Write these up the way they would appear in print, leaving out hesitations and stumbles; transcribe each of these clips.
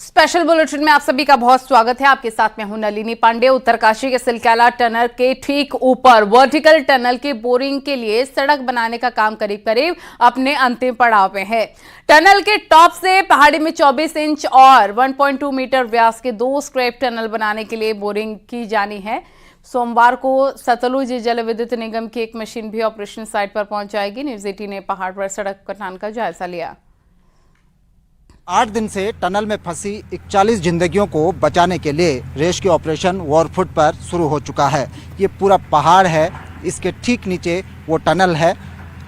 Special bulletin में आप सभी का बहुत स्वागत है। आपके साथ में हूं नलिनी पांडे। उत्तरकाशी के सिलक्याला टनल के ठीक ऊपर वर्टिकल टनल की बोरिंग के लिए सड़क बनाने का काम करीब करीब अपने अंतिम पड़ाव में है। टनल के टॉप से पहाड़ी में 24 इंच और 1.2 मीटर व्यास के 2 स्क्रैप टनल बनाने के लिए बोरिंग की जानी है। सोमवार को सतलुज जल विद्युत निगम की एक मशीन भी ऑपरेशन साइट पर पहुंच जाएगी। न्यूज 18 ने पहाड़ पर सड़क कटान का जायजा लिया। 8 दिन से टनल में फंसी 41 जिंदगियों को बचाने के लिए रेस्क्यू ऑपरेशन वॉरफुट पर शुरू हो चुका है। ये पूरा पहाड़ है, इसके ठीक नीचे वो टनल है।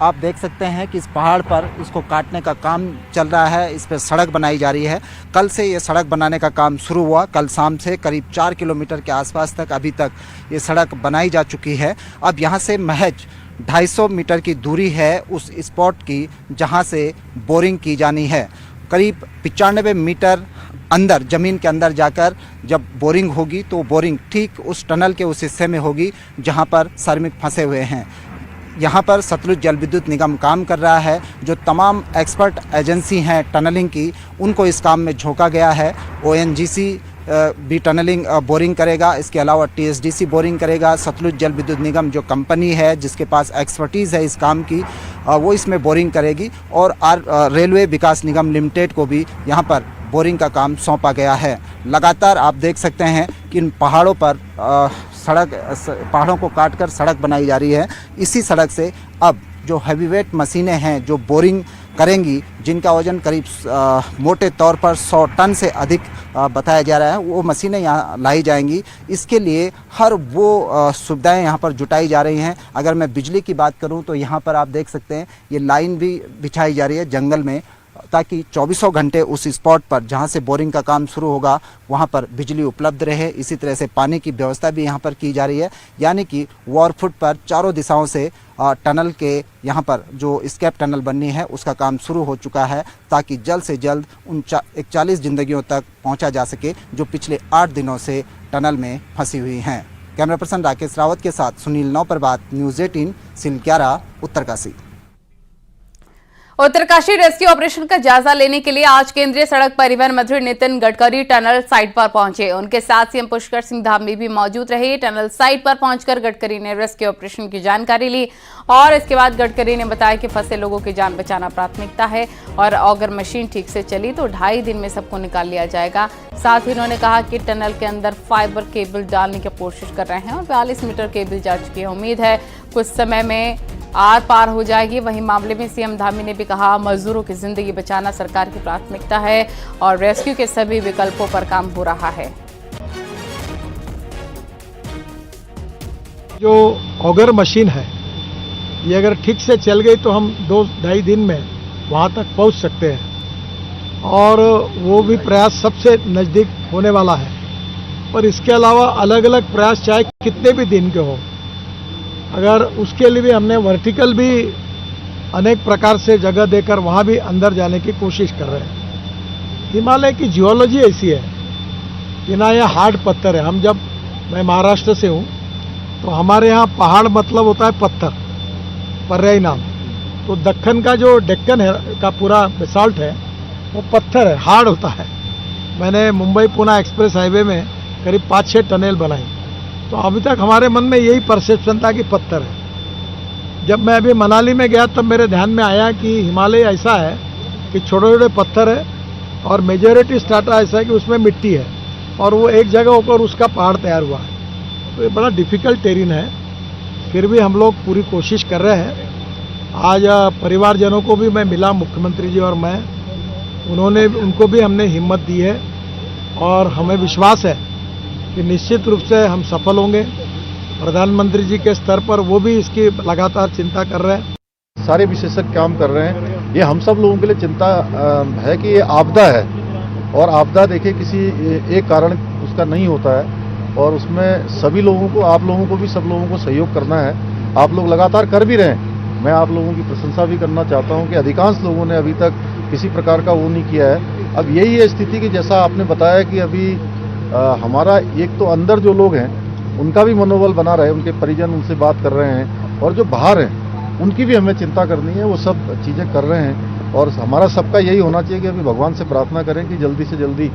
आप देख सकते हैं कि इस पहाड़ पर इसको काटने का काम चल रहा है, इस पर सड़क बनाई जा रही है। कल से ये सड़क बनाने का काम शुरू हुआ। कल शाम से करीब 4 किलोमीटर के आसपास तक अभी तक ये सड़क बनाई जा चुकी है। अब यहाँ से महज 250 मीटर की दूरी है उस स्पॉट की जहाँ से बोरिंग की जानी है। करीब 95 मीटर अंदर ज़मीन के अंदर जाकर जब बोरिंग होगी तो बोरिंग ठीक उस टनल के उस हिस्से में होगी जहां पर श्रमिक फंसे हुए हैं। यहां पर सतलुज जल विद्युत निगम काम कर रहा है। जो तमाम एक्सपर्ट एजेंसी हैं टनलिंग की, उनको इस काम में झोंका गया है। ONGC भी टनलिंग बोरिंग करेगा, इसके अलावा TSDC बोरिंग करेगा। सतलुज जल विद्युत निगम जो कंपनी है जिसके पास एक्सपर्टीज़ है इस काम की, वो इसमें बोरिंग करेगी। और रेलवे विकास निगम लिमिटेड को भी यहाँ पर बोरिंग का काम सौंपा गया है। लगातार आप देख सकते हैं कि इन पहाड़ों पर पहाड़ों को काटकर सड़क बनाई जा रही है। इसी सड़क से अब जो हैवीवेट मशीनें हैं जो बोरिंग करेंगी, जिनका वजन करीब मोटे तौर पर 100 टन से अधिक बताया जा रहा है, वो मशीनें यहाँ लाई जाएंगी। इसके लिए हर वो सुविधाएं यहाँ पर जुटाई जा रही हैं। अगर मैं बिजली की बात करूँ तो यहाँ पर आप देख सकते हैं ये लाइन भी बिछाई जा रही है जंगल में, ताकि 24 घंटे उस स्पॉट पर जहाँ से बोरिंग का काम शुरू होगा वहाँ पर बिजली उपलब्ध रहे। इसी तरह से पानी की व्यवस्था भी यहाँ पर की जा रही है। यानी कि वॉरफुट पर चारों दिशाओं से टनल के यहाँ पर जो स्केप टनल बननी है उसका काम शुरू हो चुका है, ताकि जल्द से जल्द उन 41 जिंदगियों तक पहुँचा जा सके जो पिछले 8 दिनों से टनल में फंसी हुई हैं। कैमरा पर्सन राकेश रावत के साथ Sunil Nauparbat, news 18, Silkyara, Uttarkashi. Uttarkashi rescue operation का जायजा लेने के लिए आज केंद्रीय सड़क परिवहन मंत्री नितिन गडकरी टनल साइट पर पहुंचे। उनके साथ सीएम पुष्कर सिंह धामी भी मौजूद रहे। टनल साइट पर पहुंचकर गडकरी ने रेस्क्यू ऑपरेशन की जानकारी ली और इसके बाद गडकरी ने बताया कि फंसे लोगों की जान बचाना प्राथमिकता है और अगर मशीन ठीक से चली तो 2.5 दिन में सबको निकाल लिया जाएगा। साथ ही उन्होंने कहा कि टनल के अंदर फाइबर केबल डालने की कोशिश कर रहे हैं और 42 मीटर केबल जा चुकी है। उम्मीद है कुछ समय में आर पार हो जाएगी। वहीं मामले में सीएम धामी ने भी कहा, मजदूरों की जिंदगी बचाना सरकार की प्राथमिकता है और रेस्क्यू के सभी विकल्पों पर काम हो रहा है। जो ऑगर मशीन है ये अगर ठीक से चल गई तो हम 2-2.5 दिन में वहां तक पहुंच सकते हैं और वो भी प्रयास सबसे नजदीक होने वाला है। पर इसके अलावा अलग अलग प्रयास चाहे कितने भी दिन के हो, अगर उसके लिए भी हमने वर्टिकल भी अनेक प्रकार से जगह देकर वहाँ भी अंदर जाने की कोशिश कर रहे हैं। हिमालय की जियोलॉजी ऐसी है कि ना ये हार्ड पत्थर है। मैं महाराष्ट्र से हूँ तो हमारे यहाँ पहाड़ मतलब होता है पत्थर, पर्यायी नाम। तो दक्कन का जो डेक्कन है का पूरा बेसाल्ट है वो पत्थर है, हार्ड होता है। मैंने मुंबई पुणे एक्सप्रेस हाईवे में करीब 5-6 टनल बनाई, तो अभी तक हमारे मन में यही परसेप्शन था कि पत्थर है। जब मैं अभी मनाली में गया तब मेरे ध्यान में आया कि हिमालय ऐसा है कि छोटे छोटे पत्थर है और मेजॉरिटी स्ट्राटा ऐसा है कि उसमें मिट्टी है और वो एक जगह होकर उसका पहाड़ तैयार हुआ है। तो ये बड़ा डिफिकल्ट टेरिन है, फिर भी हम लोग पूरी कोशिश कर रहे हैं। आज परिवारजनों को भी मैं मिला, मुख्यमंत्री जी और मैं, उनको भी हमने हिम्मत दी है और हमें विश्वास है कि निश्चित रूप से हम सफल होंगे। प्रधानमंत्री जी के स्तर पर वो भी इसकी लगातार चिंता कर रहे हैं। सारे विशेषज्ञ काम कर रहे हैं। ये हम सब लोगों के लिए चिंता है कि ये आपदा है और आपदा देखिए किसी एक कारण उसका नहीं होता है और उसमें सभी लोगों को, आप लोगों को भी, सब लोगों को सहयोग करना है। आप लोग लगातार कर भी रहे हैं। मैं आप लोगों की प्रशंसा भी करना चाहता हूँ कि अधिकांश लोगों ने अभी तक किसी प्रकार का वो नहीं किया है। अब यही है स्थिति कि जैसा आपने बताया कि अभी हमारा एक तो अंदर जो लोग हैं उनका भी मनोबल बना रहे, उनके परिजन उनसे बात कर रहे हैं और जो बाहर हैं उनकी भी हमें चिंता करनी है, वो सब चीज़ें कर रहे हैं। और हमारा सबका यही होना चाहिए कि अभी भगवान से प्रार्थना करें कि जल्दी से जल्दी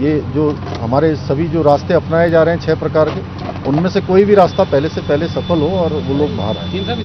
ये जो हमारे सभी जो रास्ते अपनाए जा रहे हैं 6 प्रकार के, उनमें से कोई भी रास्ता पहले से पहले सफल हो और वो लोग बाहर आए।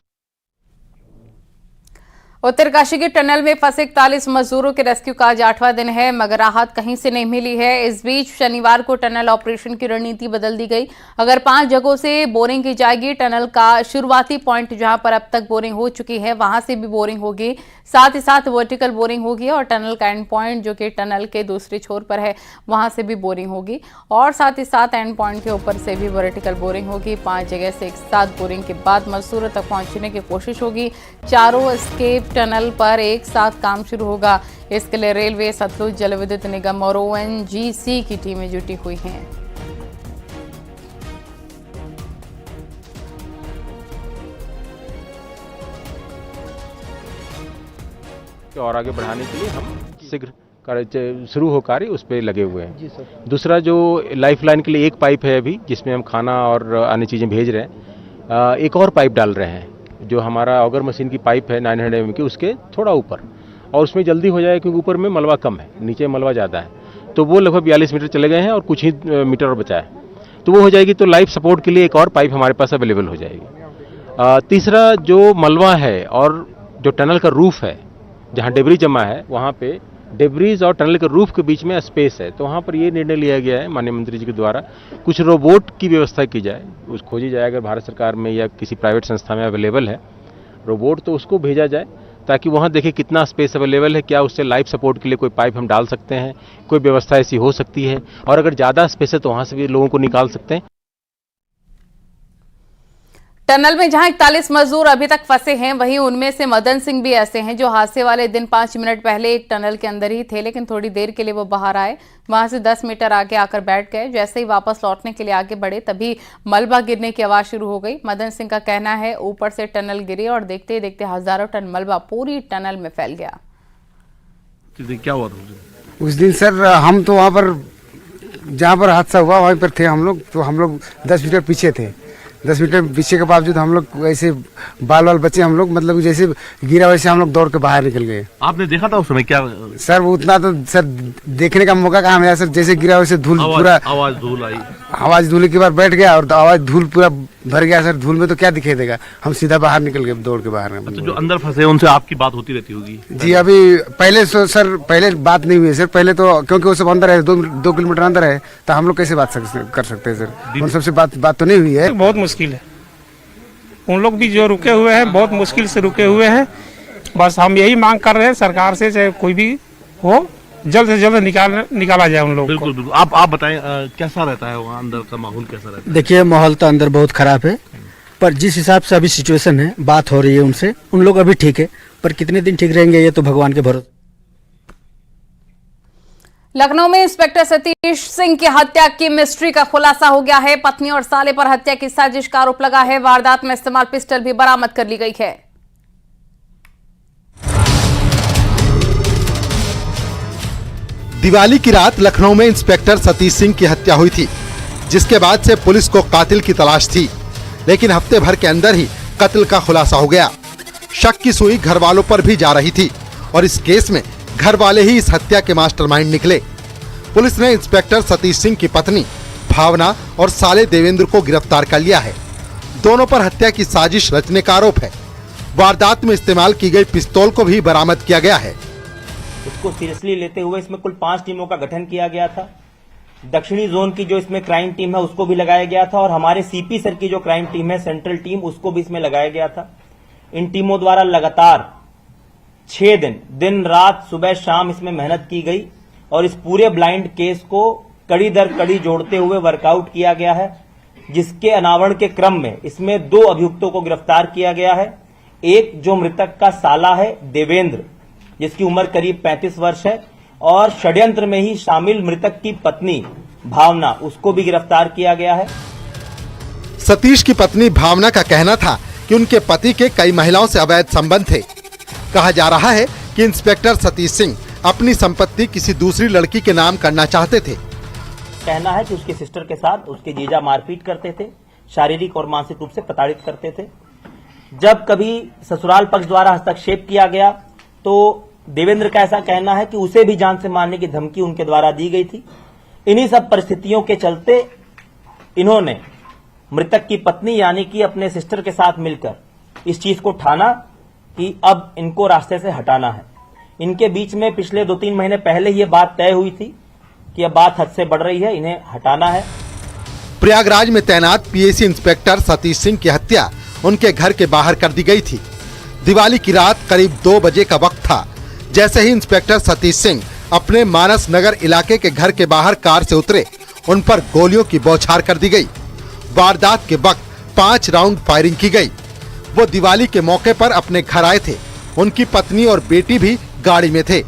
उत्तरकाशी के टनल में फंसे 41 मजदूरों के रेस्क्यू का आज 8वां दिन है, मगर राहत कहीं से नहीं मिली है। इस बीच शनिवार को टनल ऑपरेशन की रणनीति बदल दी गई। अगर 5 जगहों से बोरिंग की जाएगी, टनल का शुरुआती पॉइंट जहां पर अब तक बोरिंग हो चुकी है वहां से भी बोरिंग होगी, साथ ही साथ वर्टिकल बोरिंग होगी और टनल का एंड पॉइंट जो कि टनल के दूसरे छोर पर है वहां से भी बोरिंग होगी और साथ ही साथ एंड पॉइंट के ऊपर से भी वर्टिकल बोरिंग होगी। 5 जगह से एक साथ बोरिंग के बाद मजदूरों तक पहुंचने की कोशिश होगी। चारों एस्केप टनल पर एक साथ काम शुरू होगा। इसके लिए रेलवे, सतलुज जल विद्युत निगम और ONGC की टीमें जुटी हुई हैं। और आगे बढ़ाने के लिए हम शीघ्र शुरू हो कार्य उस पर लगे हुए हैं। जी सर। दूसरा जो लाइफलाइन के लिए एक पाइप है अभी जिसमें हम खाना और अन्य चीज़ें भेज रहे हैं, एक और पाइप डाल रहे हैं जो हमारा ऑगर मशीन की पाइप है 900 mm की, उसके थोड़ा ऊपर, और उसमें जल्दी हो जाए क्योंकि ऊपर में मलबा कम है, नीचे मलबा ज़्यादा है। तो वो लगभग 42 मीटर चले गए हैं और कुछ ही मीटर और बचा है, तो वो हो जाएगी। तो लाइफ सपोर्ट के लिए एक और पाइप हमारे पास अवेलेबल हो जाएगी। तीसरा जो मलबा है और जो टनल का रूफ है जहाँ डेब्रीज जमा है, वहाँ पे डेब्रीज और टनल के रूफ के बीच में स्पेस है, तो वहाँ पर ये निर्णय लिया गया है माननीय मंत्री जी के द्वारा, कुछ रोबोट की व्यवस्था की जाए, उस खोजी जाए, अगर भारत सरकार में या किसी प्राइवेट संस्था में अवेलेबल है रोबोट तो उसको भेजा जाए ताकि वहाँ देखें कितना स्पेस अवेलेबल है, क्या उससे लाइफ सपोर्ट के लिए कोई पाइप हम डाल सकते हैं, कोई व्यवस्था ऐसी हो सकती है, और अगर ज़्यादा स्पेस है तो वहाँ से भी लोगों को निकाल सकते हैं। टनल में जहां 41 मजदूर अभी तक फंसे हैं, वहीं उनमें से मदन सिंह भी ऐसे हैं जो हादसे वाले दिन 5 मिनट पहले एक टनल के अंदर ही थे, लेकिन थोड़ी देर के लिए वो बाहर आए, वहां से 10 मीटर आगे आकर बैठ गए। जैसे ही वापस लौटने के लिए आगे बढ़े तभी मलबा गिरने की आवाज शुरू हो गई। मदन सिंह का कहना है ऊपर से टनल गिरी और देखते ही देखते हजारों टन मलबा पूरी टनल में फैल गया। क्या हुआ था उस दिन? सर हम तो वहाँ पर जहाँ पर हादसा हुआ वहीं पर थे हम लोग, तो हम लोग 10 मीटर पीछे थे। 10 मीटर पीछे के बावजूद हम लोग ऐसे बाल बचे, हम लोग मतलब जैसे गिरा वैसे हम लोग दौड़ के बाहर निकल गए। आपने देखा था उस समय क्या? सर वो उतना तो सर देखने का मौका कहाँ मिला सर, जैसे गिरा वैसे धूल पूरा आवाज धूल आई, आवाज धूल के बाद बैठ गया और आवाज धूल पूरा भर गया सर। धूल में तो क्या दिखाई देगा, हम सीधा बाहर निकल गए दौड़ के बाहर। तो जो अंदर फंसे उनसे आपकी बात होती रहती होगी? जी अभी पहले सर पहले बात नहीं हुई सर, पहले तो क्योंकि वो सब अंदर है, 2 किलोमीटर अंदर है, तो हम लोग कैसे बात कर सकते हैं सर? उन सबसे बात तो नहीं हुई है। बहुत मुश्किल है, उन लोग भी जो रुके हुए हैं बहुत मुश्किल से रुके हुए हैं। बस हम यही मांग कर रहे हैं सरकार से, चाहे कोई भी हो, जल्द से जल्द निकाला जाए उन लोगों को। बिल्कुल बिल्कुल। आप बताएं कैसा रहता है वहाँ अंदर का माहौल, कैसा रहता है? देखिए माहौल तो अंदर बहुत खराब है, पर जिस हिसाब से अभी सिचुएशन है, बात हो रही है उनसे, उन लोग अभी ठीक है, पर कितने दिन ठीक रहेंगे ये तो भगवान के भरोसे। लखनऊ में इंस्पेक्टर सतीश सिंह की हत्या की मिस्ट्री का खुलासा हो गया है। पत्नी और साले पर हत्या की साजिश का आरोप लगा है। वारदात में इस्तेमाल पिस्टल भी बरामद कर ली गई है। दिवाली की रात लखनऊ में इंस्पेक्टर सतीश सिंह की हत्या हुई थी, जिसके बाद से पुलिस को कातिल की तलाश थी, लेकिन हफ्ते भर के अंदर ही कत्ल का खुलासा हो गया। शक की सुई घर वालों पर भी जा रही थी और इस केस में घर वाले ही इस हत्या के मास्टरमाइंड निकले। पुलिस ने इंस्पेक्टर सतीश सिंह की पत्नी भावना और साले देवेंद्र को गिरफ्तार कर लिया है। दोनों पर हत्या की साजिश रचने का आरोप है। वारदात में इस्तेमाल की गई पिस्तौल को भी बरामद किया गया है। उसको सीरियसली लेते हुए इसमें कुल 5 टीमों का गठन किया गया था। दक्षिणी जोन की जो इसमें क्राइम टीम है उसको भी लगाया गया था और हमारे सीपी सर की जो क्राइम टीम है सेंट्रल टीम, उसको भी इसमें लगाया गया था। इन टीमों द्वारा लगातार 6 दिन रात सुबह शाम इसमें मेहनत की गई और इस पूरे ब्लाइंड केस को कड़ी दर कड़ी जोड़ते हुए वर्कआउट किया गया है, जिसके अनावरण के क्रम में इसमें 2 अभियुक्तों को गिरफ्तार किया गया है। एक जो मृतक का साला है देवेंद्र, जिसकी उम्र करीब 35 वर्ष है, और षड्यंत्र में ही शामिल मृतक की पत्नी भावना, उसको भी गिरफ्तार किया गया है। सतीश की पत्नी भावना का कहना था कि उनके पति के कई महिलाओं से अवैध संबंध थे। कहा जा रहा है कि इंस्पेक्टर सतीश सिंह अपनी संपत्ति किसी दूसरी लड़की के नाम करना चाहते थे। कहना है कि उसके सिस्टर के साथ उसके जीजा मारपीट करते थे, शारीरिक और मानसिक रूप से प्रताड़ित करते थे। जब कभी ससुराल पक्ष द्वारा हस्तक्षेप किया गया तो देवेंद्र का ऐसा कहना है कि उसे भी जान से मारने की धमकी उनके द्वारा दी गई थी। इन्हीं सब परिस्थितियों के चलते इन्होंने मृतक की पत्नी यानी कि अपने सिस्टर के साथ मिलकर इस चीज को ठाना कि अब इनको रास्ते से हटाना है। इनके बीच में पिछले 2-3 महीने पहले ये बात तय हुई थी कि अब बात हद से बढ़ रही है, इन्हें हटाना है। प्रयागराज में तैनात पीएसी इंस्पेक्टर सतीश सिंह की हत्या उनके घर के बाहर कर दी गई थी। दिवाली की रात करीब 2 बजे का वक्त था। जैसे ही इंस्पेक्टर सतीश सिंह अपने मानस नगर इलाके के घर के बाहर कार से उतरे, उन पर गोलियों की बौछार कर दी गई। वारदात के वक्त 5 राउंड फायरिंग की गई। वो दिवाली के मौके पर अपने घर आए थे। उनकी पत्नी और बेटी भी गाड़ी में थे।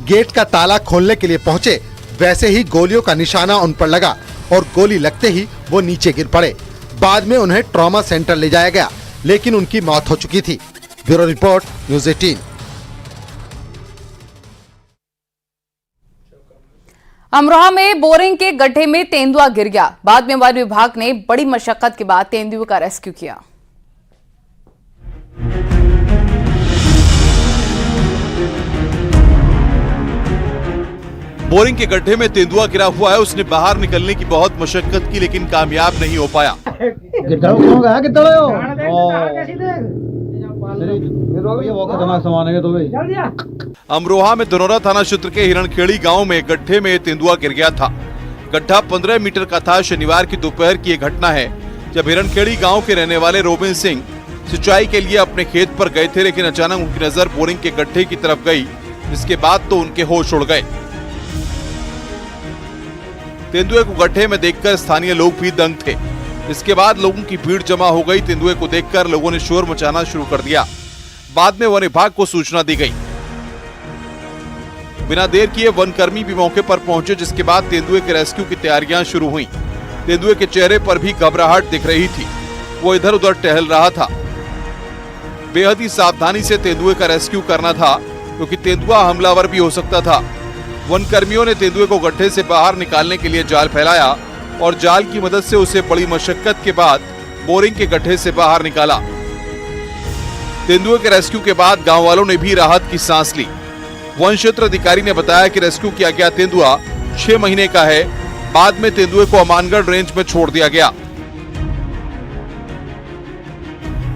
गेट का ताला खोलने के लिए पहुंचे, वैसे ही गोलियों का निशाना उन पर लगा और गोली लगते ही वो नीचे गिर पड़े। बाद में उन्हें ट्रॉमा सेंटर ले जाया गया, लेकिन उनकी मौत हो चुकी थी। Bureau report, news 18। अमरोहा में बोरिंग के गड्ढे में तेंदुआ गिर गया। बाद में वन विभाग ने बड़ी मशक्कत के बाद तेंदुए का रेस्क्यू किया। बोरिंग के गड्ढे में तेंदुआ गिरा हुआ है। उसने बाहर निकलने की बहुत मशक्कत की, लेकिन कामयाब नहीं हो पाया। अमरोहा में धनौरा थाना क्षेत्र के हिरणखेड़ी गांव में गड्ढे में तेंदुआ गिर गया था। गड्ढा 15 मीटर का था। शनिवार की दोपहर की ये घटना है, जब हिरणखेड़ी गांव के रहने वाले रोबिन सिंह सिंचाई के लिए अपने खेत पर गए थे, लेकिन अचानक उनकी नजर बोरिंग के गड्ढे की तरफ गई, जिसके बाद तो उनके होश उड़ गए। तेंदुए को गड्ढे में देखकर स्थानीय लोग भी दंग थे। इसके बाद लोगों की भीड़ जमा हो गई। तेंदुए को देखकर लोगों ने शोर मचाना शुरू कर दिया। बाद में वन विभाग को सूचना दी गई। बिना देर किए वनकर्मी भी मौके पर पहुंचे, जिसके बाद तेंदुए के रेस्क्यू की तैयारियां शुरू हुई। तेंदुए के चेहरे पर भी घबराहट दिख रही थी। वो इधर उधर टहल रहा था। बेहद ही सावधानी से तेंदुए का रेस्क्यू करना था, क्योंकि तेंदुआ हमलावर भी हो सकता था। वनकर्मियों ने तेंदुए को गड्ढे से बाहर निकालने के लिए जाल फैलाया और जाल की मदद से उसे बड़ी मशक्कत के बाद बोरिंग के गड्ढे से बाहर निकाला। तेंदुए के रेस्क्यू के बाद गांव वालों ने भी राहत की सांस ली। वन क्षेत्र अधिकारी ने बताया कि रेस्क्यू किया गया तेंदुआ 6 महीने का है। बाद में तेंदुए को अमानगढ़ रेंज में छोड़ दिया गया।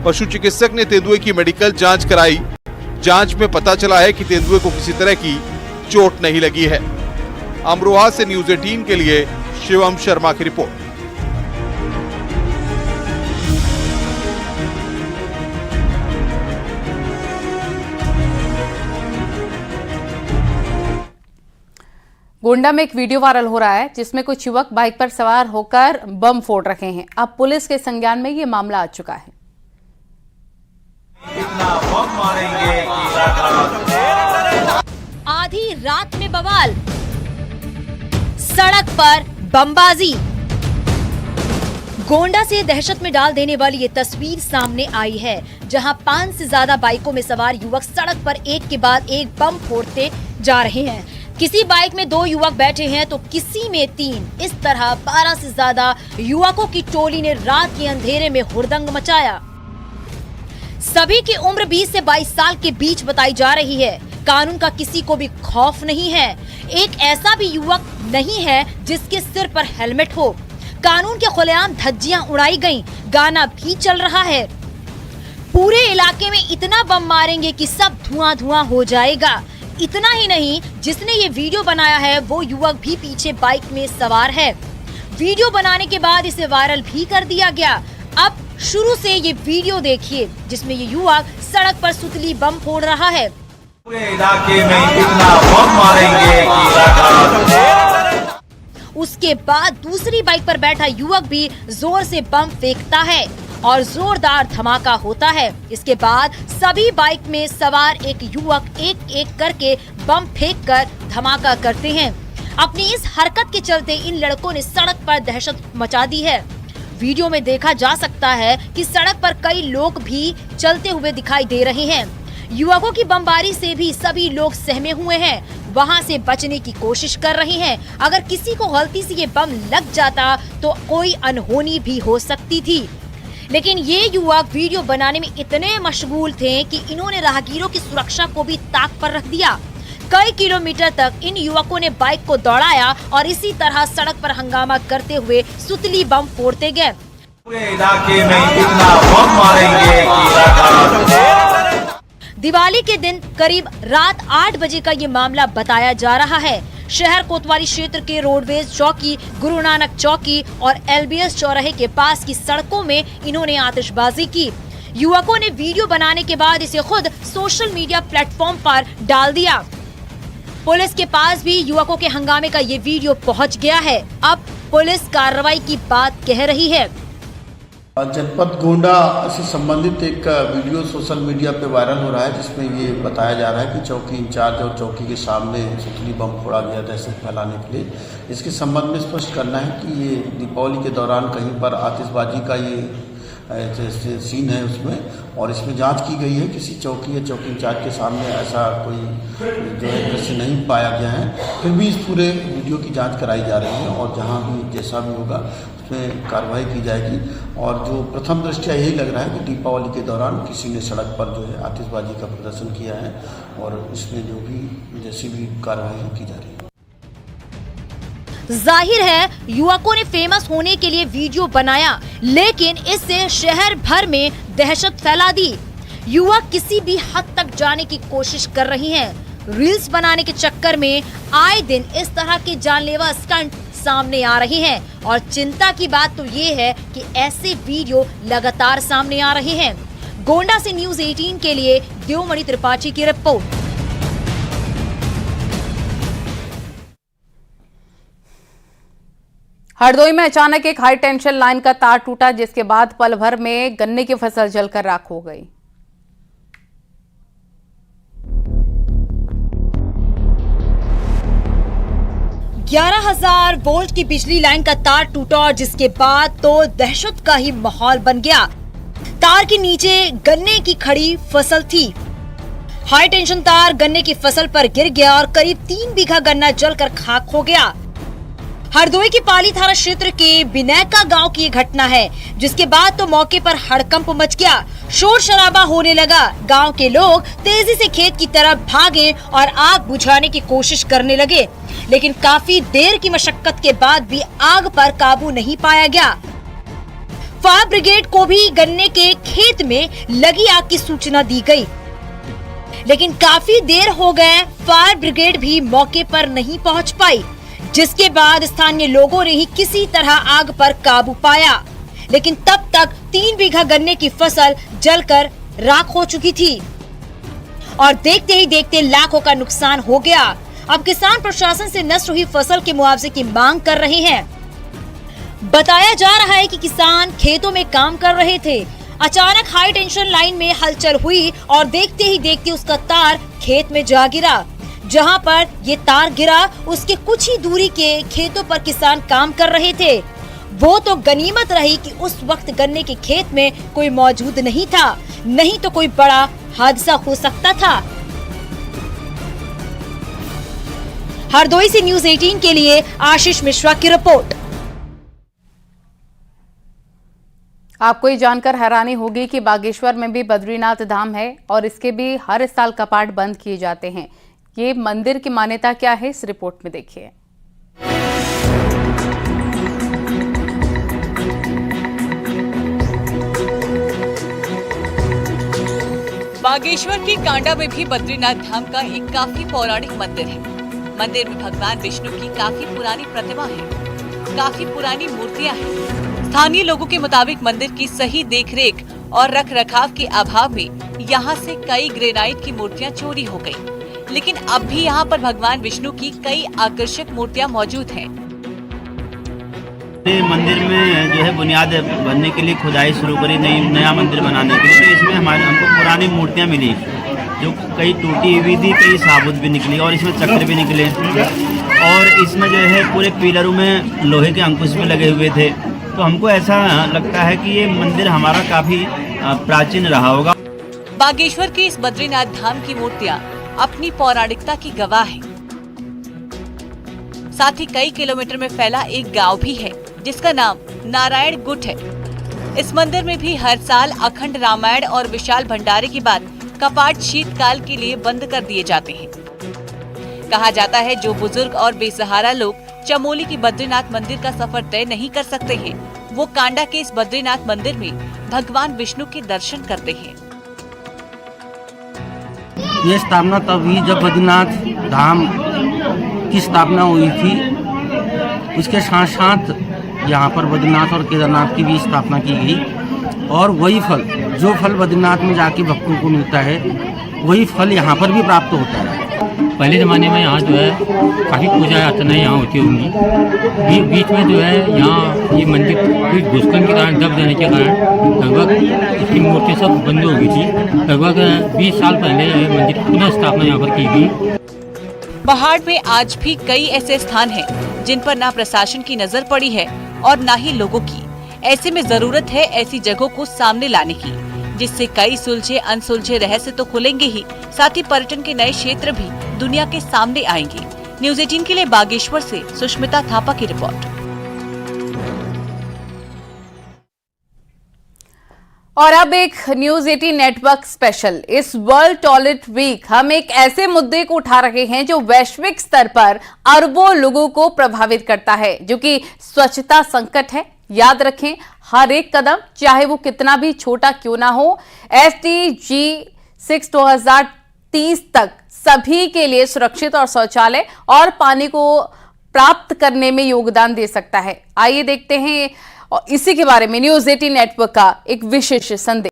पशु चिकित्सक ने तेंदुए की मेडिकल जांच कराई। जांच में पता चला है कि तेंदुए को किसी तरह की चोट नहीं लगी है। अमरोहा से न्यूज़ 18 के लिए शिवम शर्मा की रिपोर्ट। गोंडा में एक वीडियो वायरल हो रहा है, जिसमें कुछ युवक बाइक पर सवार होकर बम फोड़ रहे हैं। अब पुलिस के संज्ञान में ये मामला आ चुका है। आधी रात में बवाल, सड़क पर बमबाजी। गोंडा से दहशत में डाल देने वाली ये तस्वीर सामने आई है, जहां 5 से ज्यादा बाइकों में सवार युवक सड़क पर एक के बाद एक बम फोड़ते जा रहे हैं। किसी बाइक में 2 युवक बैठे हैं तो किसी में 3। इस तरह 12 से ज्यादा युवकों की टोली ने रात के अंधेरे में हुड़दंग मचाया। सभी की उम्र 20 से 22 साल के बीच बताई जा रही है। कानून का किसी को भी खौफ नहीं है। एक ऐसा भी युवक नहीं है जिसके सिर पर हेलमेट हो। कानून के खुलेआम धज्जियां उड़ाई गईं, गाना भी चल रहा है। पूरे इलाके में इतना बम मारेंगे कि सब धुआं धुआं हो जाएगा। इतना ही नहीं, जिसने ये वीडियो बनाया है वो युवक भी पीछे बाइक में सवार है। वीडियो बनाने के बाद इसे वायरल भी कर दिया गया। अब शुरू से ये वीडियो देखिए, जिसमें ये युवक सड़क पर सुतली बम फोड़ रहा है। पूरे इलाके में इतना बम मारेंगे कि उसके बाद दूसरी बाइक पर बैठा युवक भी जोर से बम फेंकता है और जोरदार धमाका होता है। इसके बाद सभी बाइक में सवार एक युवक एक एक करके बम फेंककर धमाका करते हैं। अपनी इस हरकत के चलते इन लड़कों ने सड़क पर दहशत मचा दी है। वीडियो में देखा जा सकता है कि सड़क पर कई लोग भी चलते हुए दिखाई दे रहे हैं। युवकों की बमबारी से भी सभी लोग सहमे हुए हैं, वहां से बचने की कोशिश कर रहे हैं। अगर किसी को गलती से ये बम लग जाता तो कोई अनहोनी भी हो सकती थी। लेकिन ये युवक वीडियो बनाने में इतने मशगूल थे कि इन्होंने राहगीरों की सुरक्षा को भी ताक पर रख दिया। कई किलोमीटर तक इन युवकों ने बाइक को दौड़ाया और इसी तरह सड़क पर हंगामा करते हुए सुतली बम फोड़ते गए। पूरे इलाके में इतना बम मारेंगे कि दिवाली के दिन करीब रात 8 बजे का ये मामला बताया जा रहा है। शहर कोतवाली क्षेत्र के रोडवेज चौकी, गुरु नानक चौकी और LBS चौराहे के पास की सड़कों में इन्होंने आतिशबाजी की। युवकों ने वीडियो बनाने के बाद इसे खुद सोशल मीडिया प्लेटफॉर्म पर डाल दिया। पुलिस के पास भी युवकों के हंगामे का ये वीडियो पहुंच गया है। अब पुलिस कार्रवाई की बात कह रही है। जनपद गोंडा से संबंधित एक वीडियो सोशल मीडिया पे वायरल हो रहा है, जिसमें ये बताया जा रहा है कि चौकी इंचार्ज और चौकी के सामने सुतली बम फोड़ा गया दहशत फैलाने के लिए। इसके संबंध में स्पष्ट करना है कि ये दीपावली के दौरान कहीं पर आतिशबाजी का ये सीन है उसमें, और इसमें जांच की गई है। किसी चौकी या चौकी इंचार्ज के सामने ऐसा कोई जो है दृश्य नहीं पाया गया है। फिर भी इस पूरे वीडियो की जांच कराई जा रही है और जहां भी जैसा भी होगा उसमें कार्रवाई की जाएगी। और जो प्रथम दृष्टया यही लग रहा है कि दीपावली के दौरान किसी ने सड़क पर जो है आतिशबाजी का प्रदर्शन किया है और इसमें जो भी जैसी भी कार्रवाई की जा रही है। जाहिर है युवकों ने फेमस होने के लिए वीडियो बनाया, लेकिन इससे शहर भर में दहशत फैला दी। युवक किसी भी हद तक जाने की कोशिश कर रही हैं। रील्स बनाने के चक्कर में आए दिन इस तरह के जानलेवा स्टंट सामने आ रहे हैं और चिंता की बात तो ये है कि ऐसे वीडियो लगातार सामने आ रहे हैं। गोंडा से न्यूज़ 18 के लिए देवमणि त्रिपाठी की रिपोर्ट। हरदोई में अचानक एक हाई टेंशन लाइन का तार टूटा, जिसके बाद पल भर में गन्ने की फसल जलकर राख हो गई। ग्यारह 11,000 वोल्ट की बिजली लाइन का तार टूटा और जिसके बाद तो दहशत का ही माहौल बन गया। तार के नीचे गन्ने की खड़ी फसल थी। हाई टेंशन तार गन्ने की फसल पर गिर गया और करीब 3 बीघा गन्ना जलकर खाक हो गया। हरदोई के पाली थाना क्षेत्र के बिनैका गांव की ये घटना है, जिसके बाद तो मौके पर हड़कंप मच गया। शोर शराबा होने लगा। गांव के लोग तेजी से खेत की तरफ भागे और आग बुझाने की कोशिश करने लगे, लेकिन काफी देर की मशक्कत के बाद भी आग पर काबू नहीं पाया गया। फायर ब्रिगेड को भी गन्ने के खेत में लगी आग की सूचना दी गई, लेकिन काफी देर हो गए, फायर ब्रिगेड भी मौके पर नहीं पहुंच पाई, जिसके बाद स्थानीय लोगों ने ही किसी तरह आग पर काबू पाया। लेकिन तब तक 3 बीघा गन्ने की फसल जलकर राख हो चुकी थी और देखते ही देखते लाखों का नुकसान हो गया। अब किसान प्रशासन से नष्ट हुई फसल के मुआवजे की मांग कर रहे हैं। बताया जा रहा है कि किसान खेतों में काम कर रहे थे। अचानक हाई टेंशन लाइन में हलचल हुई और देखते ही देखते उसका तार खेत में जा गिरा। जहां पर ये तार गिरा उसके कुछ ही दूरी के खेतों पर किसान काम कर रहे थे। वो तो गनीमत रही कि उस वक्त गन्ने के खेत में कोई मौजूद नहीं था, नहीं तो कोई बड़ा हादसा हो सकता था। हरदोई से न्यूज़ 18 के लिए आशीष मिश्रा की रिपोर्ट। आपको ये जानकर हैरानी होगी कि बागेश्वर में भी बद्रीनाथ धाम है और इसके भी हर साल कपाट बंद किए जाते हैं। ये मंदिर की मान्यता क्या है, इस रिपोर्ट में देखिए। बागेश्वर के कांडा में भी बद्रीनाथ धाम का एक काफी पौराणिक मंदिर है। मंदिर में भगवान विष्णु की काफी पुरानी प्रतिमा है, काफी पुरानी मूर्तियां हैं। स्थानीय लोगों के मुताबिक मंदिर की सही देखरेख और रखरखाव के अभाव में यहाँ से कई ग्रेनाइट की मूर्तियां चोरी हो गयी, लेकिन अब भी यहाँ पर भगवान विष्णु की कई आकर्षक मूर्तियां मौजूद हैं। मंदिर में जो है बुनियाद बनने के लिए खुदाई शुरू करी, नया मंदिर बनाने के लिए। तो इसमें हमको पुरानी मूर्तियां मिली जो कई टूटी हुई थी, कई साबुत भी निकली और इसमें चक्र भी निकले और इसमें जो है पूरे पिलरों में लोहे के अंकुश भी लगे हुए थे। तो हमको ऐसा लगता है कि ये मंदिर हमारा काफी प्राचीन रहा होगा। बागेश्वर के इस बद्रीनाथ धाम की मूर्तियां अपनी पौराणिकता की गवाह है। साथ ही कई किलोमीटर में फैला एक गांव भी है जिसका नाम नारायण गुट है। इस मंदिर में भी हर साल अखंड रामायण और विशाल भंडारे के बाद कपाट शीतकाल के लिए बंद कर दिए जाते हैं। कहा जाता है जो बुजुर्ग और बेसहारा लोग चमोली की बद्रीनाथ मंदिर का सफर तय नहीं कर सकते हैं, वो कांडा के इस बद्रीनाथ मंदिर में भगवान विष्णु के दर्शन करते हैं। ये स्थापना तब हुई जब बद्रीनाथ धाम की स्थापना हुई थी। उसके साथ साथ यहाँ पर बद्रीनाथ और केदारनाथ की भी स्थापना की गई और वही फल जो फल बद्रीनाथ में जाके भक्तों को मिलता है वही फल यहाँ पर भी प्राप्त होता है। पहले ज़माने में यहाँ जो है काफ़ी पूजा अर्चनाएँ यहाँ होती होंगी। बीच में जो है यहाँ ये मंदिर कुछ भूस्खलन के कारण दब जाने के कारण लगभग इसकी मूर्तियाँ सब बंद हो गई थी। लगभग 20 साल पहले मंदिर की पुनः स्थापना यहाँ पर की गई। पहाड़ में आज भी कई ऐसे स्थान हैं जिन पर ना प्रशासन की नजर पड़ी है और ना ही लोगों की। ऐसे में जरूरत है ऐसी जगहों को सामने लाने की, जिससे कई सुलझे अनसुलझे रहस्य तो खुलेंगे ही, साथ ही पर्यटन के नए क्षेत्र भी दुनिया के सामने आएंगे। न्यूज़ 18 के लिए बागेश्वर से सुष्मिता थापा की रिपोर्ट। और अब एक न्यूज़ 18 नेटवर्क स्पेशल। इस वर्ल्ड टॉयलेट वीक हम एक ऐसे मुद्दे को उठा रहे हैं जो वैश्विक स्तर पर अरबों लोगों को प्रभावित करता है, जो कि स्वच्छता संकट है। याद रखें, हर एक कदम चाहे वो कितना भी छोटा क्यों ना हो, SDG 6 2030 तक सभी के लिए सुरक्षित और शौचालय और पानी को प्राप्त करने में योगदान दे सकता है। आइए देखते हैं और इसी के बारे में न्यूज़ 18 नेटवर्क का एक विशेष संदेश।